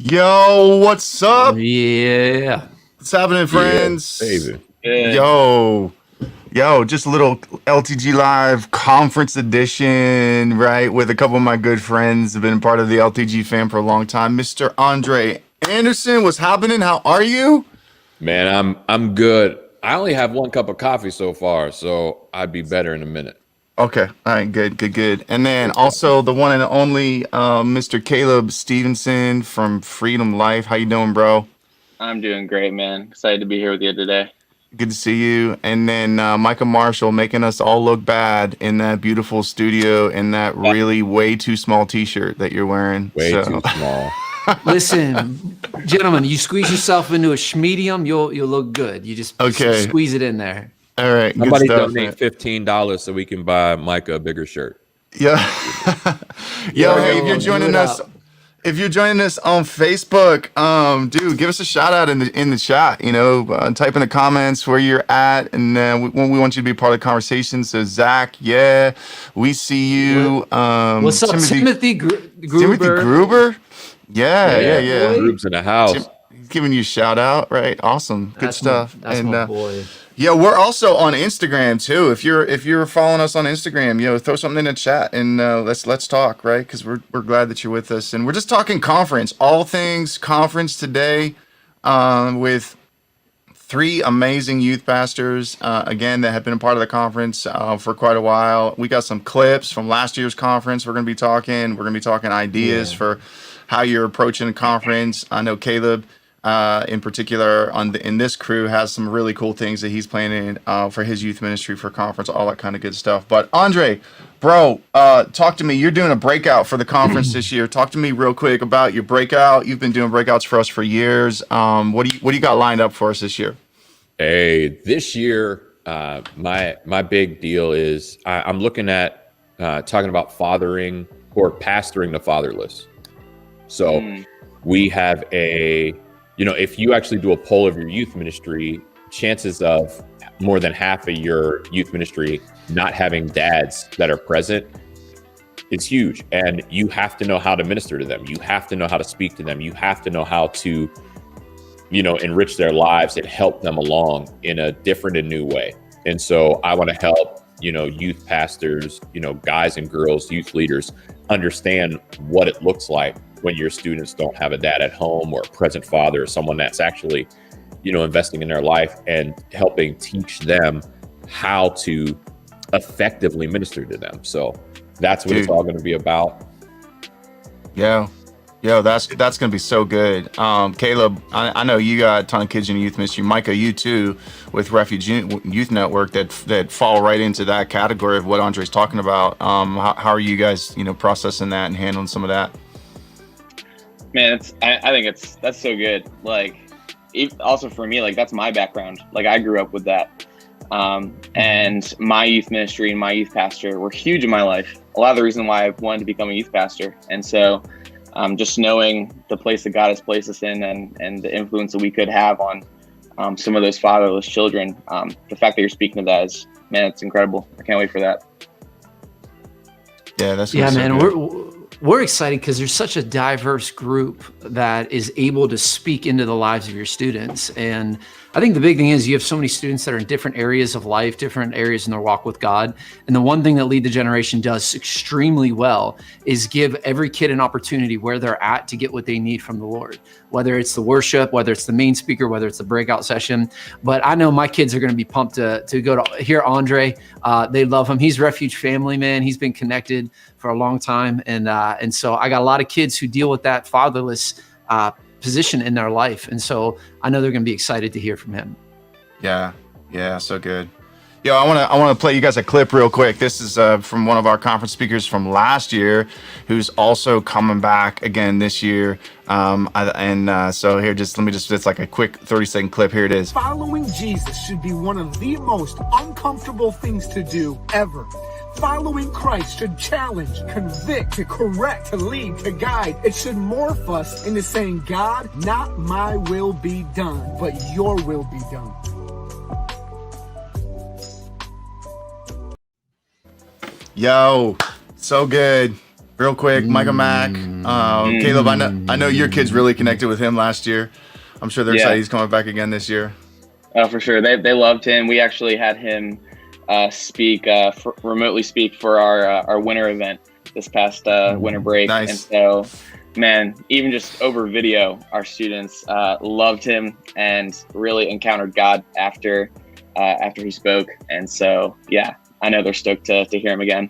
Yo, what's up? Yeah. What's happening, friends? Baby. Good. Yo, just a little LTG Live conference edition, right? With a couple of my good friends, have been part of the LTG fam for a long time. Mr. Andre Anderson, what's happening? How are you? Man, I'm good. I only have one cup of coffee so far, so I'd be better in a minute. Okay, all right, good. And then also the one and only Mr. Caleb Stevenson from Freedom Life. How you doing, bro? I'm doing great, man. Excited to be here with you today. Good to see you. And then Micah Marshall making us all look bad in that beautiful studio in that really way too small t-shirt that you're wearing. Way too small. Listen, gentlemen, you squeeze yourself into a schmedium, you'll look good. You just squeeze it in there. All right. Somebody good stuff, donate $15 so we can buy Micah a bigger shirt. Yeah. Yo, hey, if you're joining us on Facebook, dude, give us a shout out in the chat. Type in the comments where you're at, and we want you to be part of the conversation. So Zach, yeah, we see you. What's up, Timothy Gruber? Timothy Gruber? Yeah. Gruber's in the house. Giving you a shout out, right? Awesome, good stuff. That's my boy. Yeah, we're also on Instagram too. If you're following us on Instagram, throw something in the chat and let's talk, right? Because we're glad that you're with us, and we're just talking conference, all things conference today, with three amazing youth pastors again that have been a part of the conference for quite a while. We got some clips from last year's conference. We're gonna be talking ideas for how you're approaching the conference. I know Caleb, in particular, in this crew, has some really cool things that he's planning for his youth ministry for conference, all that kind of good stuff. But Andre, bro, talk to me. You're doing a breakout for the conference this year. Talk to me real quick about your breakout. You've been doing breakouts for us for years. What do you got lined up for us this year? Hey, this year, my big deal is I'm looking at talking about fathering or pastoring the fatherless. So we have if you actually do a poll of your youth ministry, chances of more than half of your youth ministry not having dads that are present is huge. And you have to know how to minister to them. You have to know how to speak to them. You have to know how to, enrich their lives and help them along in a different and new way. And so I want to help, youth pastors, guys and girls, youth leaders understand what it looks like when your students don't have a dad at home or a present father or someone that's actually, investing in their life and helping teach them how to effectively minister to them. So that's what it's all going to be about. Yeah, that's going to be so good. Caleb, I know you got a ton of kids in youth ministry. Micah, you too, with Refuge Youth Network that fall right into that category of what Andre's talking about. How are you guys, processing that and handling some of that? Man, I think that's so good. Like, also for me, like, that's my background. Like, I grew up with that. And my youth ministry and my youth pastor were huge in my life. A lot of the reason why I wanted to become a youth pastor. And so just knowing the place that God has placed us in and the influence that we could have on some of those fatherless children, the fact that you're speaking to that is, man, it's incredible. I can't wait for that. Yeah, that's man. We're excited because there's such a diverse group that is able to speak into the lives of your students. And I think the big thing is you have so many students that are in different areas of life, different areas in their walk with God. And the one thing that Lead the Generation does extremely well is give every kid an opportunity where they're at to get what they need from the Lord, whether it's the worship, whether it's the main speaker, whether it's the breakout session. But I know my kids are going to be pumped to go to hear Andre. They love him. He's Refuge family, man. He's been connected for a long time. And so I got a lot of kids who deal with that fatherless position in their life. And so I know they're going to be excited to hear from him. Yeah, so good. Yo, I want to play you guys a clip real quick. This is from one of our conference speakers from last year, who's also coming back again this year. So here, it's like a quick 30-second clip. Here it is. Following Jesus should be one of the most uncomfortable things to do ever. Following Christ should challenge, convict, to correct, to lead, to guide. It should morph us into saying, God, not my will be done, but your will be done. Yo, so good. real quick, Micah Mack, Caleb. I know your kids really connected with him last year. I'm sure they're excited he's coming back again this year. Oh, for sure. They loved him. We actually had him remotely speak for our winter event this past winter break. Nice. And so, man, even just over video, our students loved him and really encountered God after he spoke. And so, yeah, I know they're stoked to hear him again.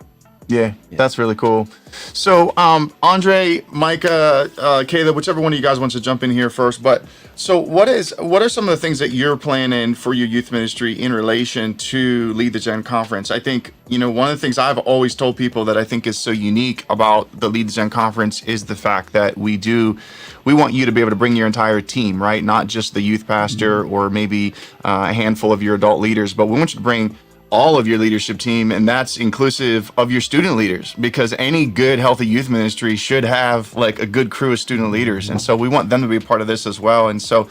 Yeah, that's really cool. So, Andre, Micah, Caleb, whichever one of you guys wants to jump in here first. But so, what are some of the things that you're planning for your youth ministry in relation to Lead the Gen Conference? I think, one of the things I've always told people that I think is so unique about the Lead the Gen Conference is the fact that we want you to be able to bring your entire team, right? Not just the youth pastor or maybe a handful of your adult leaders, but we want you to bring all of your leadership team, and that's inclusive of your student leaders, because any good, healthy youth ministry should have like a good crew of student leaders. And so we want them to be a part of this as well. And so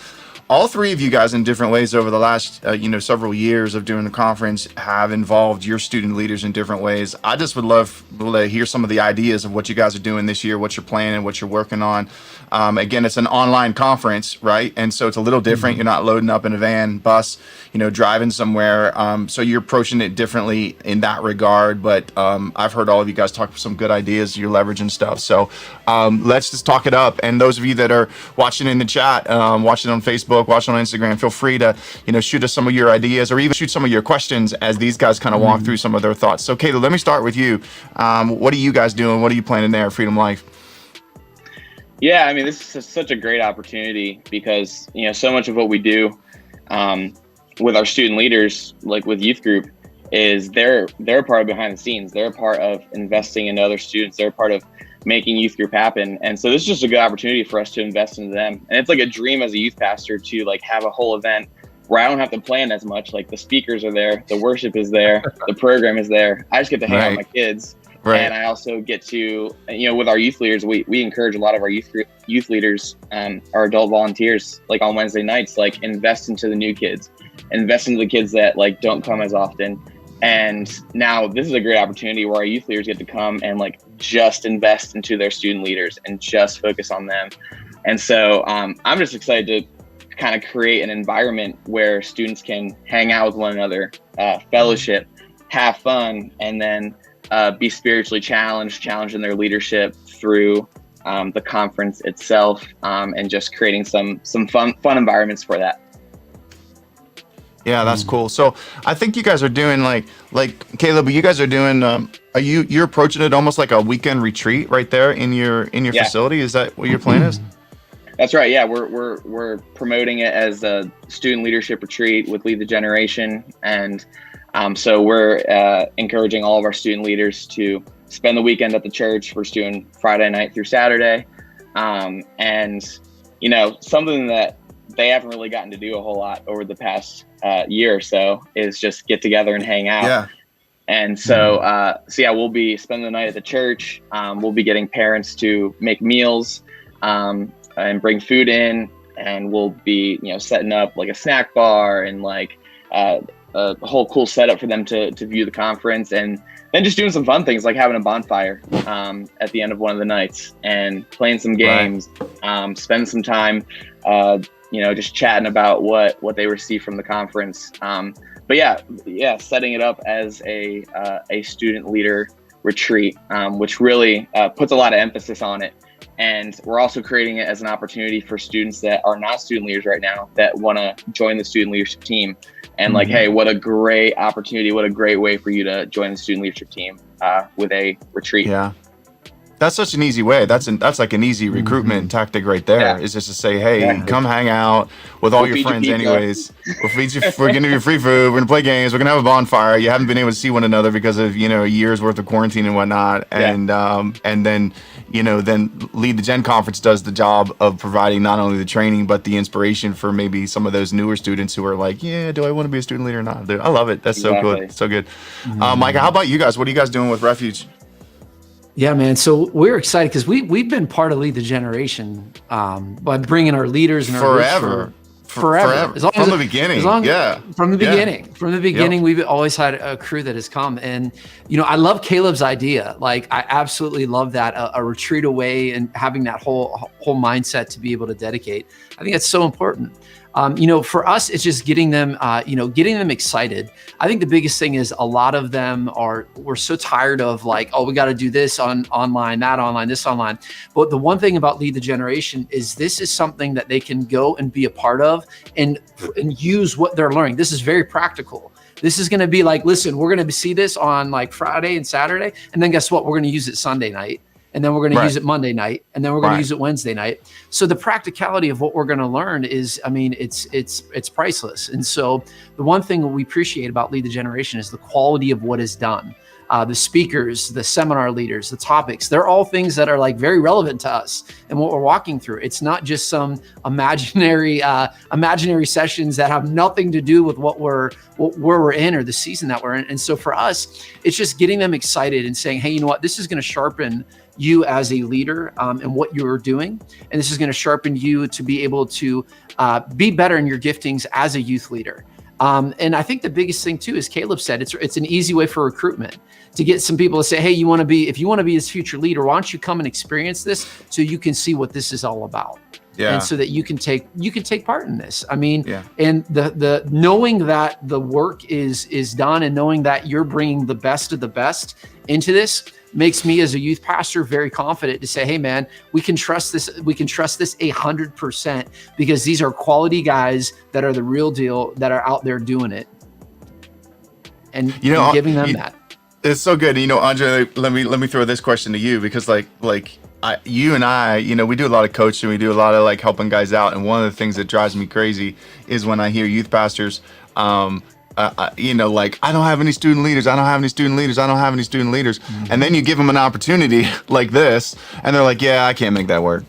all three of you guys in different ways over the last, several years of doing the conference have involved your student leaders in different ways. I just would love to hear some of the ideas of what you guys are doing this year, what you're planning, what you're working on. Again, it's an online conference, right? And so it's a little different. You're not loading up in a van, bus, driving somewhere. So you're approaching it differently in that regard. But I've heard all of you guys talk some good ideas, you're leveraging stuff. So let's just talk it up. And those of you that are watching in the chat, watching on Facebook, watching on Instagram, feel free to, shoot us some of your ideas or even shoot some of your questions as these guys kind of walk through some of their thoughts. So Caleb, let me start with you. What are you guys doing? What are you planning there at Freedom Life? Yeah, I mean, this is such a great opportunity because, so much of what we do with our student leaders, like with youth group, is they're a part of behind the scenes. They're a part of investing in other students. They're a part of making youth group happen. And so this is just a good opportunity for us to invest into them. And it's like a dream as a youth pastor to like have a whole event where I don't have to plan as much. Like the speakers are there, the worship is there, the program is there. I just get to hang out with my kids. Right. And I also get to, with our youth leaders, we encourage a lot of our youth leaders, our adult volunteers, like on Wednesday nights, like invest into the new kids, invest into the kids that like don't come as often. And now this is a great opportunity where our youth leaders get to come and like just invest into their student leaders and just focus on them. And so I'm just excited to kind of create an environment where students can hang out with one another, fellowship, have fun, and then be spiritually challenged in their leadership through the conference itself, and just creating some fun environments for that. Yeah, that's cool. So I think you guys are doing like Caleb, you guys are doing, you're approaching it almost like a weekend retreat right there in your facility. Is that what your plan is? That's right. Yeah, we're promoting it as a student leadership retreat with Lead the Generation. And so we're encouraging all of our student leaders to spend the weekend at the church. We're doing Friday night through Saturday. And, something that they haven't really gotten to do a whole lot over the past year or so is just get together and hang out. Yeah. And so, we'll be spending the night at the church. We'll be getting parents to make meals and bring food in. And we'll be, setting up like a snack bar and like a whole cool setup for them to view the conference, and then just doing some fun things like having a bonfire at the end of one of the nights and playing some games, spend some time, just chatting about what they receive from the conference. But yeah, setting it up as a student leader retreat, which really puts a lot of emphasis on it. And we're also creating it as an opportunity for students that are not student leaders right now that want to join the student leadership team. And like, hey, what a great opportunity. What a great way for you to join the student leadership team with a retreat. Yeah. That's such an easy way. That's like an easy recruitment tactic right there. Yeah. Is just to say, hey, come hang out with all your friends anyways. We'll feed you. We're going to give you free food. We're going to play games. We're going to have a bonfire. You haven't been able to see one another because of, a year's worth of quarantine and whatnot. And then Lead the Gen Conference does the job of providing not only the training, but the inspiration for maybe some of those newer students who are like, do I want to be a student leader or not? I love it. That's so good. So good. Micah, how about you guys? What are you guys doing with Refuge? Yeah, man. So we're excited because we've been part of Lead the Generation by bringing our leaders and our forever. forever. As long from as the beginning. From the beginning, we've always had a crew that has come. And, I love Caleb's idea. Like, I absolutely love that, a retreat away and having that whole mindset to be able to dedicate. I think that's so important. For us, it's just getting them excited. I think the biggest thing is a lot of them we're so tired of like, oh, we got to do this online, that online, this online. But the one thing about Lead the Generation is this is something that they can go and be a part of and use what they're learning. This is very practical. This is going to be like, listen, we're going to see this on like Friday and Saturday. And then guess what? We're going to use it Sunday night. And then we're going to use it Monday night, and then we're going to use it Wednesday night. So the practicality of what we're going to learn is, it's priceless. And so the one thing we appreciate about Lead the Generation is the quality of what is done. The speakers, the seminar leaders, the topics, they're all things that are like very relevant to us and what we're walking through. It's not just some imaginary sessions that have nothing to do with where we're in or the season that we're in. And so for us, it's just getting them excited and saying, hey, you know what, this is going to sharpen you as a leader and what you're doing. And this is going to sharpen you to be able to be better in your giftings as a youth leader. And I think the biggest thing too, as Caleb said, it's an easy way for recruitment to get some people to say, hey, if you want to be this future leader, why don't you come and experience this so you can see what this is all about. Yeah. And so that you can take part in this. And the knowing that the work is done and knowing that you're bringing the best of the best into this makes me as a youth pastor very confident to say, hey man, we can trust this. We can trust this 100% because these are quality guys that are the real deal that are out there doing it and giving them that. It's so good. Andre, let me throw this question to you because you and I, we do a lot of coaching, we do a lot of like helping guys out. And one of the things that drives me crazy is when I hear youth pastors, I don't have any student leaders. Mm-hmm. And then you give them an opportunity like this and they're like, yeah, I can't make that work.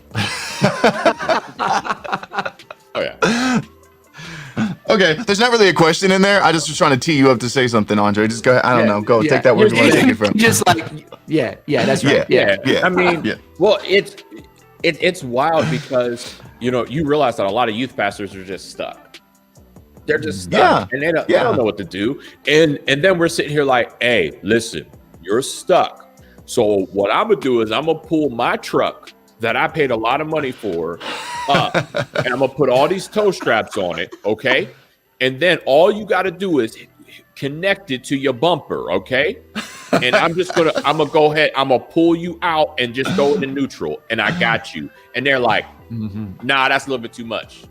Oh yeah. Okay, there's not really a question in there. I just was trying to tee you up to say something, Andre. Just go ahead. I don't know. Go take that word you want to take it from. Just like, that's right. Yeah. Well, it's wild because you realize that a lot of youth pastors are just stuck. They're just stuck, and they don't know what to do. And then we're sitting here like, hey, listen, you're stuck. So what I'm gonna do is I'm gonna pull my truck that I paid a lot of money for up, and I'm gonna put all these tow straps on it, okay? And then all you got to do is connect it to your bumper, okay? And I'm gonna go ahead, I'm gonna pull you out and just go into neutral, and I got you. And they're like, nah, that's a little bit too much.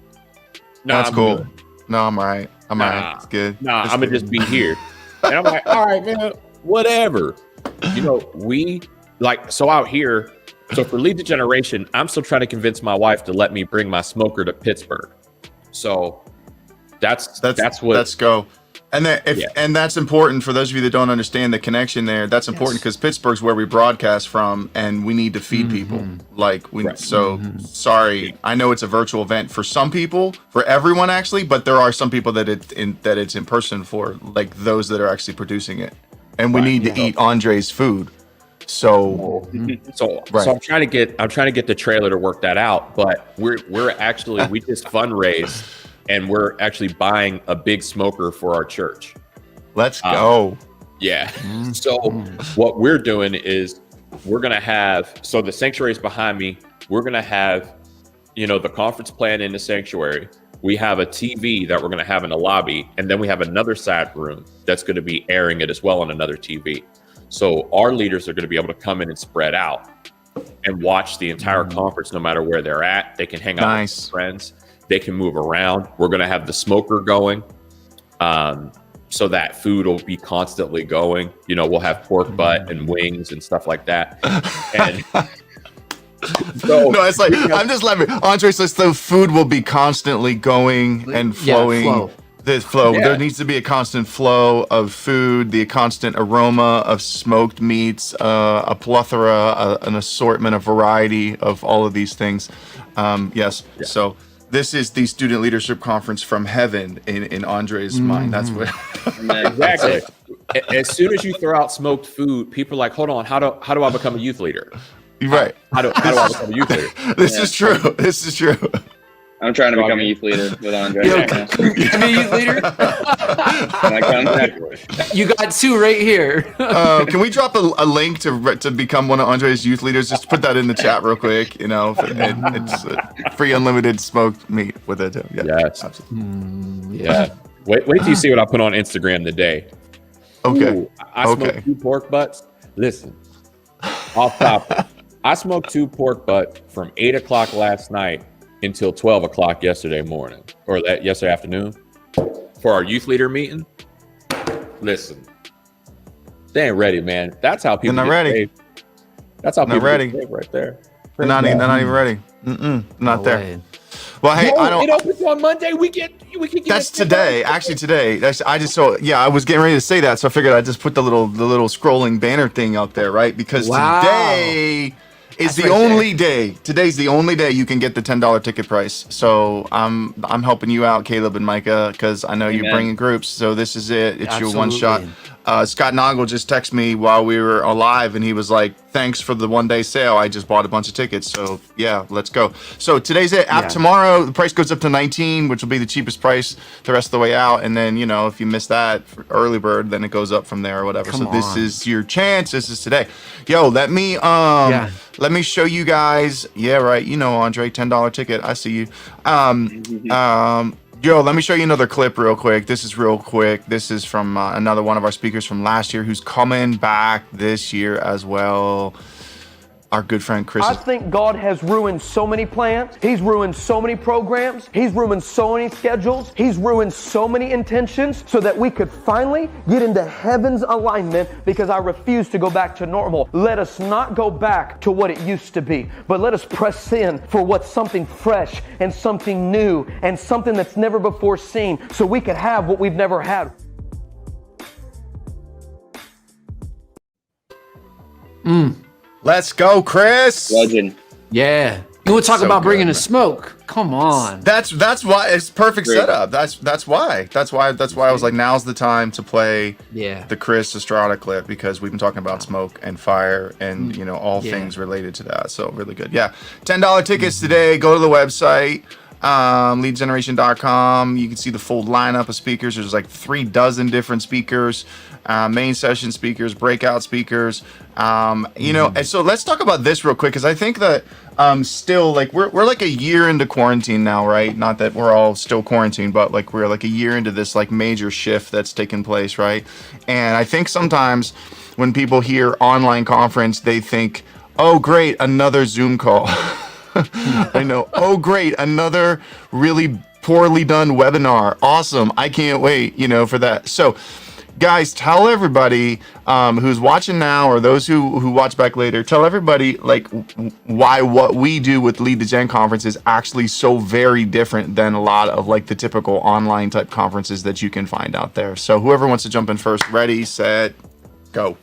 Nah, that's cool. Good. No, I'm all right. I'm all right. It's good. Nah, I'm gonna just be here. And I'm like, all right, man, whatever. So out here. So for Lead the Generation, I'm still trying to convince my wife to let me bring my smoker to Pittsburgh. So that's what. Let's go. And and that's important for those of you that don't understand the connection there. That's important because Pittsburgh's where we broadcast from, and we need to feed people. Sorry, I know it's a virtual event for some people, for everyone actually, but there are some people that it's in person for, like those that are actually producing it, and we need to eat Andre's food. So I'm trying to get the trailer to work that out, but we just fundraised and we're actually buying a big smoker for our church. Let's go. Yeah. So what we're doing is we're going to have, so the sanctuary is behind me. We're going to have, the conference plan in the sanctuary. We have a TV that we're going to have in the lobby. And then we have another side room that's going to be airing it as well on another TV. So our leaders are going to be able to come in and spread out and watch the entire conference, no matter where they're at. They can hang out with their friends. They can move around. We're going to have the smoker going so that food will be constantly going. We'll have pork butt and wings and stuff like that. And it's like, I'm just laughing. Andre says the food will be constantly going and flowing. Flow. The flow. Yeah. There needs to be a constant flow of food, the constant aroma of smoked meats, a plethora, an assortment, a variety of all of these things. So this is the Student Leadership Conference from heaven in Andre's mind. That's what. Exactly. As soon as you throw out smoked food, people are like, hold on, how do I become a youth leader? Right. How do I become a youth leader? This is true. I'm trying to become a youth leader with Andre. Yo, Right now. can be a youth leader? Can I come? You got two right here. Can we drop a link to become one of Andre's youth leaders? Just put that in the chat real quick. You know, it's free unlimited smoked meat with it too. Yeah, Yes. absolutely. Yeah. Wait till you see what I put on Instagram today. Okay. Ooh, I smoked 2 pork butts. Listen, off topic. I smoked 2 pork butts from 8 o'clock last night until 12 o'clock yesterday morning, or yesterday afternoon, for our youth leader meeting. Listen, they ain't ready, man. That's how people They're not get ready. saved. That's how Not people ready. get saved right there. They're not even ready. Not No there. way. Well, hey, I It don't. opens on Monday. We can get That's it today. Actually, today. I just saw. Yeah, I was getting ready to say that, so I figured I'd just put the little scrolling banner thing up there, right? Because Wow. today is That's the right only day. Today's the only day you can get the $10 ticket price. So I'm helping you out, Caleb and Micah, because I know you're Amen. bringing groups. So this is it. It's your one shot. Absolutely. Scott Noggle just texted me while we were alive, and he was like, "Thanks for the 1-day sale. I just bought a bunch of tickets." So yeah, let's go. So today's it. Yeah. Tomorrow the price goes up to 19, which will be the cheapest price the rest of the way out. And then if you miss that for early bird, then it goes up from there or whatever. Come so this on. is your chance. This is today. Yo, let me show you guys. Yeah, right. Andre, $10 ticket. I see you. Yo, let me show you another clip real quick. This is real quick. This is from another one of our speakers from last year who's coming back this year as well. Our good friend Chris. I think God has ruined so many plans. He's ruined so many programs. He's ruined so many schedules. He's ruined so many intentions so that we could finally get into heaven's alignment, because I refuse to go back to normal. Let us not go back to what it used to be, but let us press in for what's something fresh and something new and something that's never before seen, so we could have what we've never had. Let's go, Chris. Legend. Yeah. You want to talk So about bringing good, a smoke? Come on. That's why it's perfect Great. setup. That's why I was like, now's the time to play Yeah. the Chris Estrada clip, because we've been talking about smoke and fire and all Yeah. things related to that. So really good. Yeah, $10 tickets today. Go to the website, leadgeneration.com. You can see the full lineup of speakers. There's like 36 different speakers, main session speakers, breakout speakers. And so let's talk about this real quick, because I think that still, like, we're like a year into quarantine now, right? Not that we're all still quarantined, but like we're like a year into this like major shift that's taken place, right? And I think sometimes when people hear online conference, they think, oh great, another Zoom call. I know. Oh great, another really poorly done webinar. Awesome. I can't wait, for that. So guys, tell everybody who's watching now, or those who watch back later, tell everybody like why what we do with Lead the Gen conference is actually so very different than a lot of like the typical online type conferences that you can find out there. So whoever wants to jump in first, ready, set, go.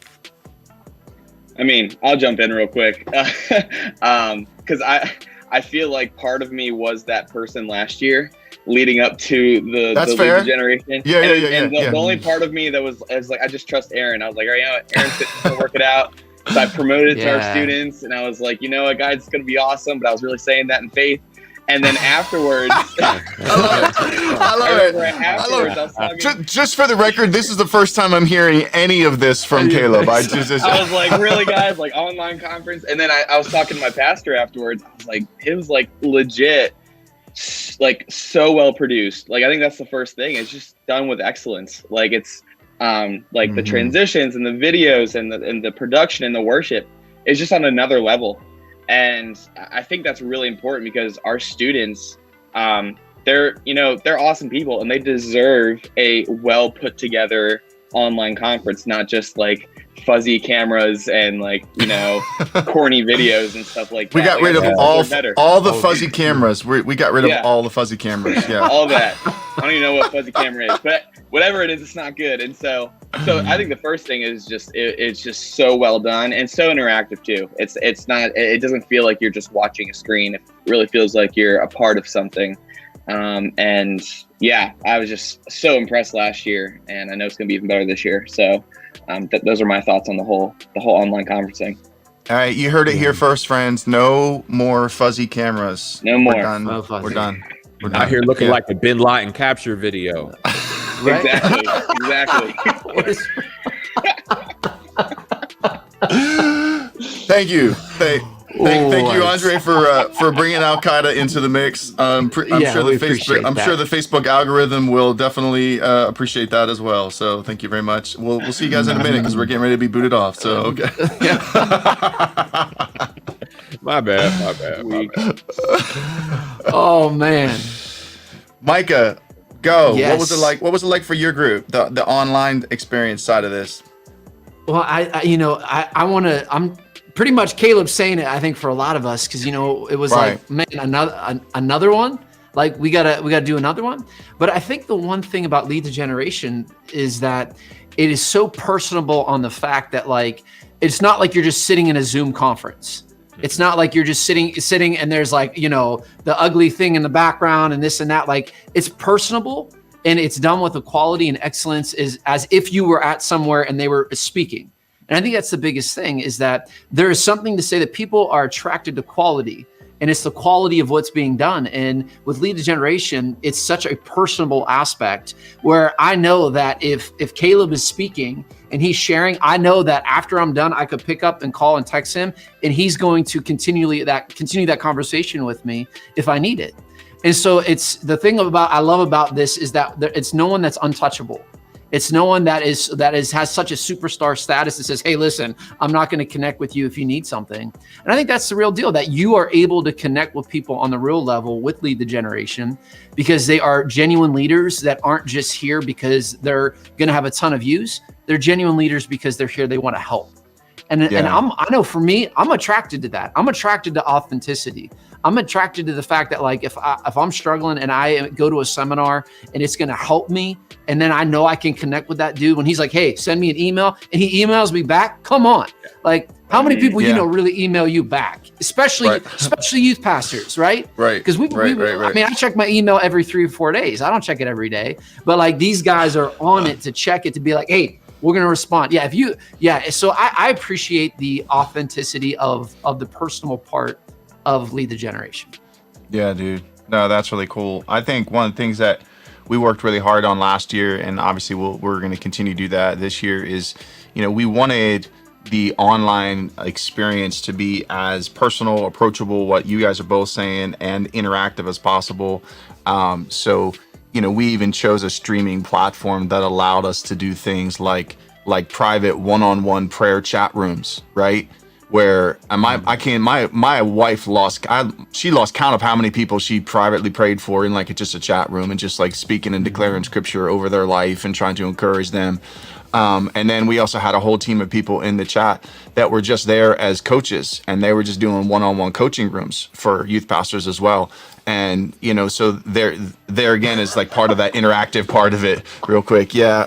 I mean, I'll jump in real quick, because I feel like part of me was that person last year, leading up to the That's the fair. Lead the Generation. Yeah, And yeah. the only part of me that was like, I just trust Aaron. I was like, all right, Aaron's gonna work it out. So I promoted it to our Yeah. students, and I was like, what, guys, it's gonna be awesome. But I was really saying that in faith. And then afterwards, I love it. Afterwards, I was talking. Just for the record, this is the first time I'm hearing any of this from Caleb. I was like, really, guys, like online conference. And then I was talking to my pastor afterwards. I was like, it was like legit, like so well produced. Like, I think that's the first thing. It's just done with excellence. Like, it's like the transitions and the videos and the production and the worship is just on another level. And I think that's really important, because our students, they're awesome people, and they deserve a well put together online conference, not just like fuzzy cameras and like, corny videos and stuff like that. We got rid of better. all the fuzzy cameras. We got rid of all the fuzzy cameras. Yeah. All that. I don't even know what fuzzy camera is, but whatever it is, it's not good. And so I think the first thing is just it's just so well done and so interactive too. It doesn't feel like you're just watching a screen. It really feels like you're a part of something. And yeah, I was just so impressed last year, and I know it's gonna be even better this year. So those are my thoughts on the whole online conferencing. All right, you heard it here first, friends. No more fuzzy cameras. No more. We're done. No fuzzy. We're done. Out here looking like the Bin Laden capture video. Right? Exactly. Thank you. Thank you, Andre, for bringing Al Qaeda into the mix. I'm sure the Facebook algorithm will definitely appreciate that as well. So thank you very much. We'll see you guys in a minute because we're getting ready to be booted off. So okay. My bad. Oh man, Micah, go. Yes. What was it like for your group? The online experience side of this. well, I'm pretty much Caleb saying it. I think for a lot of us, because it was Right. like, man, another one. Like we gotta do another one. But I think the one thing about Lead the Generation is that it is so personable on the fact that like it's not like you're just sitting in a Zoom conference. It's not like you're just sitting and there's like, the ugly thing in the background and this and that. Like it's personable and it's done with a quality and excellence as if you were at somewhere and they were speaking. And I think that's the biggest thing is that there is something to say that people are attracted to quality and it's the quality of what's being done. And with Lead the Generation, it's such a personable aspect where I know that if Caleb is speaking and he's sharing, I know that after I'm done, I could pick up and call and text him and he's going to continue that conversation with me if I need it. And so it's the thing I love about this is that it's no one that's untouchable. It's no one that has such a superstar status that says, hey, listen, I'm not going to connect with you if you need something. And I think that's the real deal, that you are able to connect with people on the real level with Lead the Generation because they are genuine leaders that aren't just here because they're going to have a ton of views. They're genuine leaders because they're here, they want to help. And I know for me, I'm attracted to that. I'm attracted to authenticity. I'm attracted to the fact that like if I'm struggling and I go to a seminar and it's going to help me, and then I know I can connect with that dude when he's like, hey, send me an email, and he emails me back. Come on. Like how many people really email you back, especially youth pastors, right? Right. Because I mean, I check my email every 3 or 4 days. I don't check it every day, but like these guys are on it to check it, to be like, hey, we're going to respond. So I appreciate the authenticity of the personal part of Lead the Generation. Yeah, dude. No, that's really cool. I think one of the things that we worked really hard on last year, and obviously we're going to continue to do that this year, is, we wanted the online experience to be as personal, approachable, what you guys are both saying, and interactive as possible. So we even chose a streaming platform that allowed us to do things like private one-on-one prayer chat rooms, right? Where my wife lost count of how many people she privately prayed for in like just a chat room and just like speaking and declaring scripture over their life and trying to encourage them. And then we also had a whole team of people in the chat that were just there as coaches, and they were just doing one-on-one coaching rooms for youth pastors as well. And so there again is like part of that interactive part of it. Real quick, I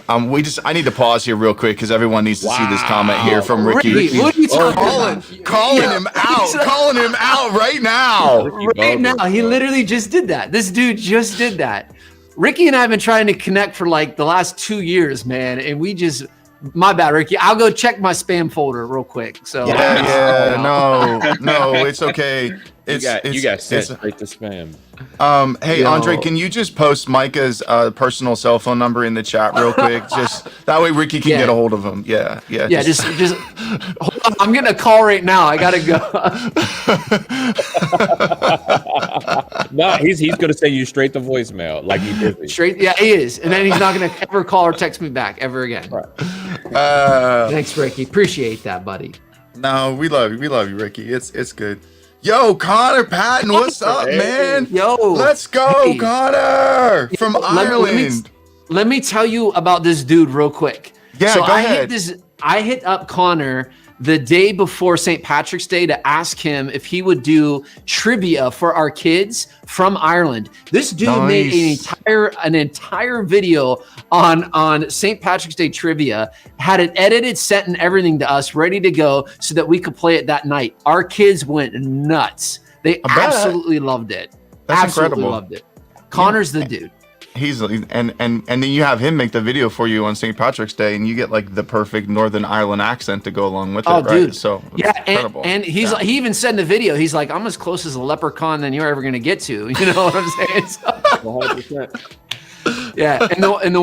need to pause here real quick because everyone needs to see this comment here from Ricky. What are you talking about? Calling him out right now. Right now, he literally just did that. This dude just did that. Ricky and I have been trying to connect for like the last 2 years, man, and we just. My bad, Ricky. I'll go check my spam folder real quick. So no, it's okay. You got sent straight to spam. Hey, Andre, can you just post Micah's personal cell phone number in the chat real quick? Just that way Ricky can get a hold of him. Yeah. Just hold on. I'm getting a call right now. I gotta go. No, he's gonna send you straight to voicemail like he did. Straight, yeah, he is, and then he's not gonna ever call or text me back ever again. Right. Thanks, Ricky. Appreciate that, buddy. No, we love you, Ricky. It's good. Yo, Connor Patton, what's up, man? Yo, let's go, Connor from Ireland. Let me tell you about this dude real quick. Yeah, so go ahead. I hit up Connor the day before St. Patrick's Day to ask him if he would do trivia for our kids from Ireland. This dude made an entire video on St. Patrick's Day trivia, had it edited, sent and everything to us, ready to go so that we could play it that night. Our kids went nuts. They absolutely loved it. That's absolutely incredible. Loved it. Connor's the dude. And then you have him make the video for you on St. Patrick's Day, and you get like the perfect Northern Ireland accent to go along with it, right? Dude. So incredible. And he's like, he even said in the video, he's like, I'm as close as a leprechaun than you're ever gonna get to. You know what I'm saying? So, 100%. Yeah, and the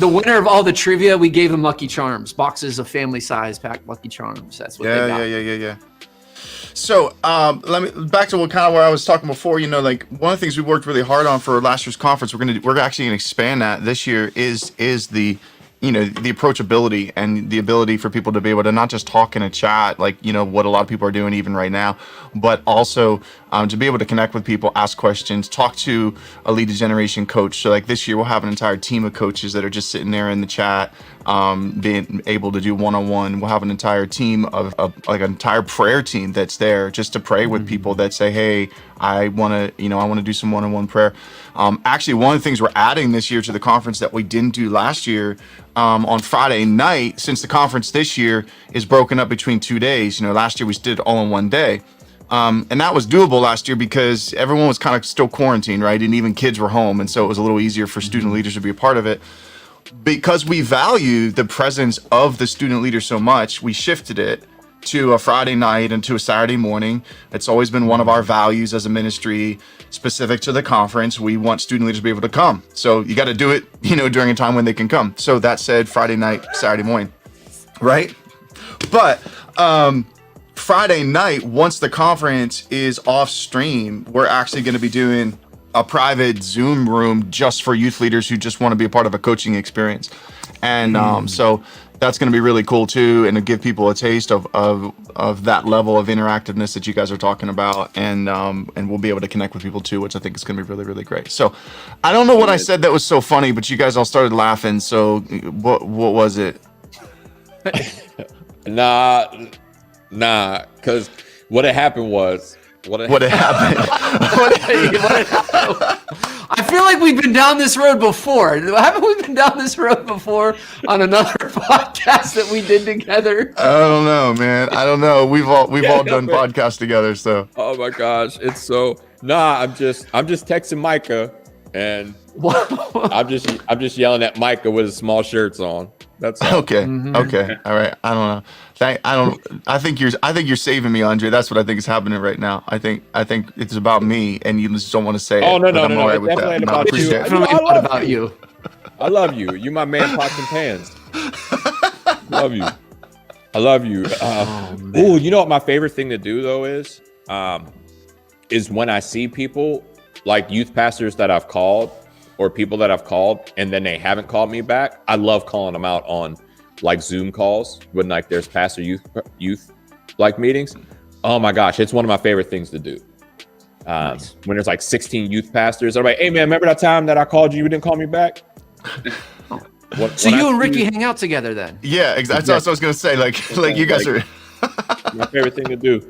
winner of all the trivia, we gave them Lucky Charms, boxes of family size packed Lucky Charms. That's what they got. Yeah. So let me back to where I was talking before. You know, like one of the things we worked really hard on for last year's conference, we're actually gonna expand that this year is the the approachability and the ability for people to be able to not just talk in a chat, like, what a lot of people are doing even right now, but also to be able to connect with people, ask questions, talk to a lead generation coach. So like this year, we'll have an entire team of coaches that are just sitting there in the chat, being able to do one-on-one. We'll have an entire team of like an entire prayer team that's there just to pray with people that say, hey, I want to do some one-on-one prayer. Actually, one of the things we're adding this year to the conference that we didn't do last year, on Friday night, since the conference this year is broken up between 2 days. Last year we did it all in one day. And that was doable last year because everyone was kind of still quarantined, right? And even kids were home. And so it was a little easier for student leaders to be a part of it. Because we value the presence of the student leader so much, we shifted it to a Friday night and to a Saturday morning. It's always been one of our values as a ministry specific to the conference. We want student leaders to be able to come. So you got to do it, during a time when they can come. So that said, Friday night, Saturday morning, right? But Friday night, once the conference is off stream, we're actually going to be doing a private Zoom room just for youth leaders who just want to be a part of a coaching experience. And so that's going to be really cool too, and to give people a taste of that level of interactiveness that you guys are talking about, and we'll be able to connect with people too, which I think is going to be really, really great. So I don't know what I said that was so funny, but you guys all started laughing. So what was it? Nah, because what had happened was what had happened. I feel like we've been down this road before. Haven't we been down this road before on another podcast that we did together? I don't know, man. I don't know. We've all done podcasts together, so. Oh my gosh, it's so. I'm just texting Micah, and I'm just yelling at Micah with his small shirts on. That's all. Okay. Okay. All right. I don't know. I think you're saving me, Andre. That's what I think is happening right now. I think it's about me, and you just don't want to say it. Oh no. Right, It's definitely about you. Definitely not about you. I love you. You're my man, pots and pans. Love you. I love you. You know what my favorite thing to do though is when I see people like youth pastors that I've called, or people that I've called and then they haven't called me back. I love calling them out on like Zoom calls when like there's pastor youth like meetings. Oh my gosh, it's one of my favorite things to do. Nice. When there's like 16 youth pastors, everybody, hey man, remember that time that I called you didn't call me back? So you and Ricky hang out together then? Yeah, exactly. That's what I was gonna say. Like you guys are my favorite thing to do.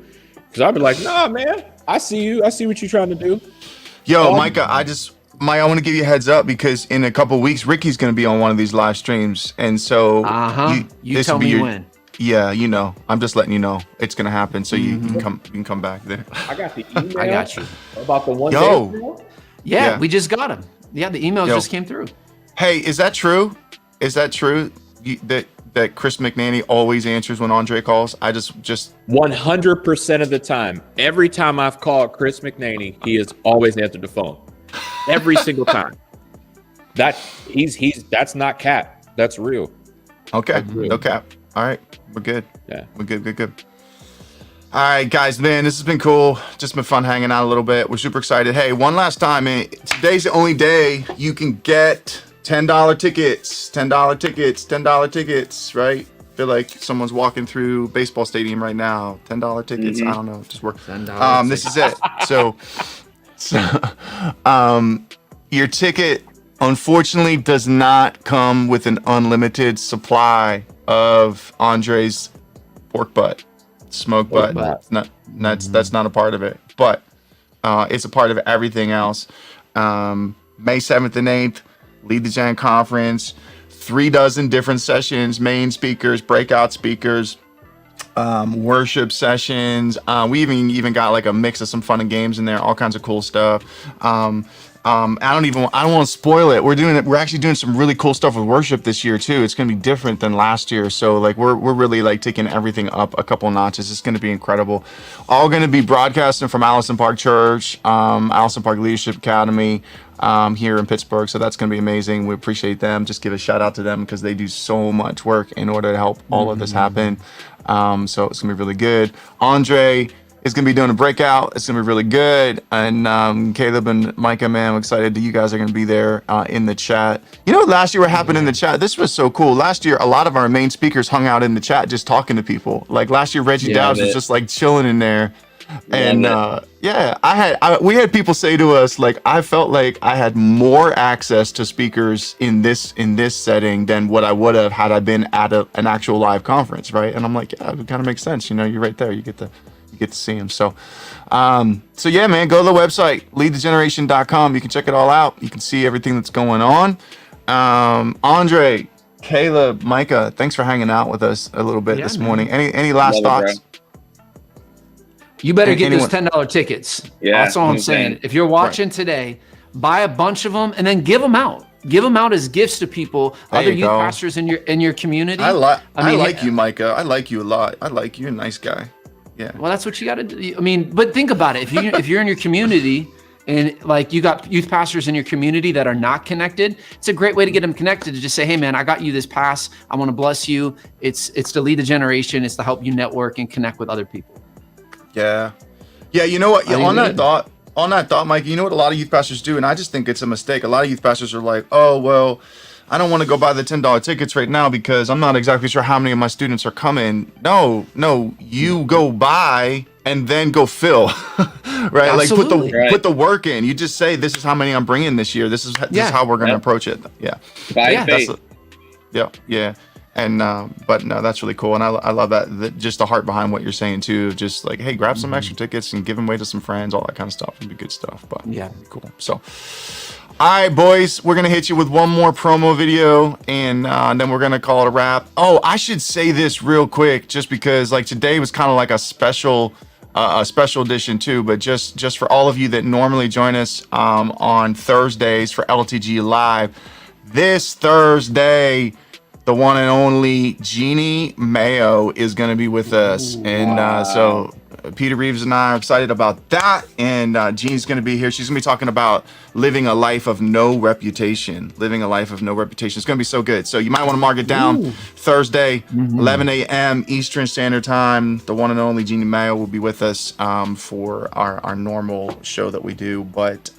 Because I'd be like, nah, man, I see you. I see what you're trying to do. Yo, Micah, I want to give you a heads up because in a couple of weeks, Ricky's going to be on one of these live streams. And so you tell me when. Yeah, I'm just letting you know it's going to happen. So you can come back there. I got the email. I got you. About the one day. Yeah, we just got him. Yeah, the emails just came through. Hey, is that true? Is that true? That Chris McNanny always answers when Andre calls? I just 100% of the time. Every time I've called Chris McNanny, he has always answered the phone. Every single time. That's not cap. That's real. Okay. That's real. No cap. All right. We're good. Yeah. We're good. All right, guys, man, this has been cool. Just been fun hanging out a little bit. We're super excited. Hey, one last time, man. Today's the only day you can get $10 tickets. $10 tickets, right? Feel like someone's walking through baseball stadium right now. $10 tickets. I don't know. Just work. This is it. So your ticket unfortunately does not come with an unlimited supply of Andre's pork butt, smoke butt. That's not a part of it, but it's a part of everything else. May 7th and 8th, Lead the Gen Conference, 36 different sessions, main speakers, breakout speakers, worship sessions. We even got like a mix of some fun and games in there, all kinds of cool stuff. I don't want to spoil it. We're actually doing some really cool stuff with worship this year too. It's going to be different than last year. So like we're really like taking everything up a couple notches. It's going to be incredible. All going to be broadcasting from Allison Park Church, Allison Park Leadership Academy, here in Pittsburgh. So that's going to be amazing. We appreciate them. Just give a shout out to them because they do so much work in order to help all of this happen. So it's going to be really good. Andre is going to be doing a breakout. It's going to be really good. And Caleb and Micah, man, I'm excited that you guys are going to be there in the chat. You know, last year what happened in the chat? This was so cool. Last year, a lot of our main speakers hung out in the chat just talking to people. Like last year, Reggie Dowds was just like chilling in there. And we had people say to us, like, I felt like I had more access to speakers in this setting than what I would have had I been at an actual live conference, right? And I'm like, yeah, it kind of makes sense. You know, you're right there. You get to see them. So yeah, man, go to the website, leadthegeneration.com. You can check it all out. You can see everything that's going on. Andre, Caleb, Micah, thanks for hanging out with us a little bit this morning. Any last thoughts? You better get those $10 tickets. Yeah, that's all I'm saying. If you're watching today, buy a bunch of them and then give them out. Give them out as gifts to people, other youth pastors in your community. I like you, Micah. I like you a lot. I like you. You're a nice guy. Yeah. Well, that's what you got to do. I mean, but think about it. If you're in your community and like you got youth pastors in your community that are not connected, it's a great way to get them connected to just say, hey man, I got you this pass. I want to bless you. It's to lead the generation. It's to help you network and connect with other people. Yeah. Yeah. You know what? On that thought, Mike, you know what a lot of youth pastors do? And I just think it's a mistake. A lot of youth pastors are like, oh, well, I don't want to go buy the $10 tickets right now because I'm not exactly sure how many of my students are coming. No, you go buy and then go fill, right? Absolutely. Like put the work in. You just say, this is how many I'm bringing this year. This is how we're going to approach it. Yeah. By faith. Yeah. And, but no, that's really cool. And I love that just the heart behind what you're saying too. Just like, hey, grab some extra tickets and give them away to some friends, all that kind of stuff. It'd be good stuff, but yeah, cool. So, all right, boys, we're going to hit you with one more promo video and then we're going to call it a wrap. Oh, I should say this real quick, just because like today was kind of like a special edition too, but just for all of you that normally join us on Thursdays for LTG Live, this Thursday, the one and only Jeannie Mayo is going to be with us. And so Peter Reeves and I are excited about that. And Jeannie's going to be here. She's going to be talking about living a life of no reputation. Living a life of no reputation. It's going to be so good. So you might want to mark it down. Thursday, 11 a.m. Eastern Standard Time. The one and only Jeannie Mayo will be with us for our normal show that we do. But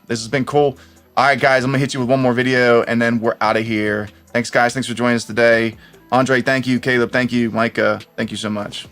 this has been cool. All right, guys, I'm going to hit you with one more video and then we're out of here. Thanks, guys. Thanks for joining us today. Andre, thank you. Caleb, thank you. Micah, thank you so much.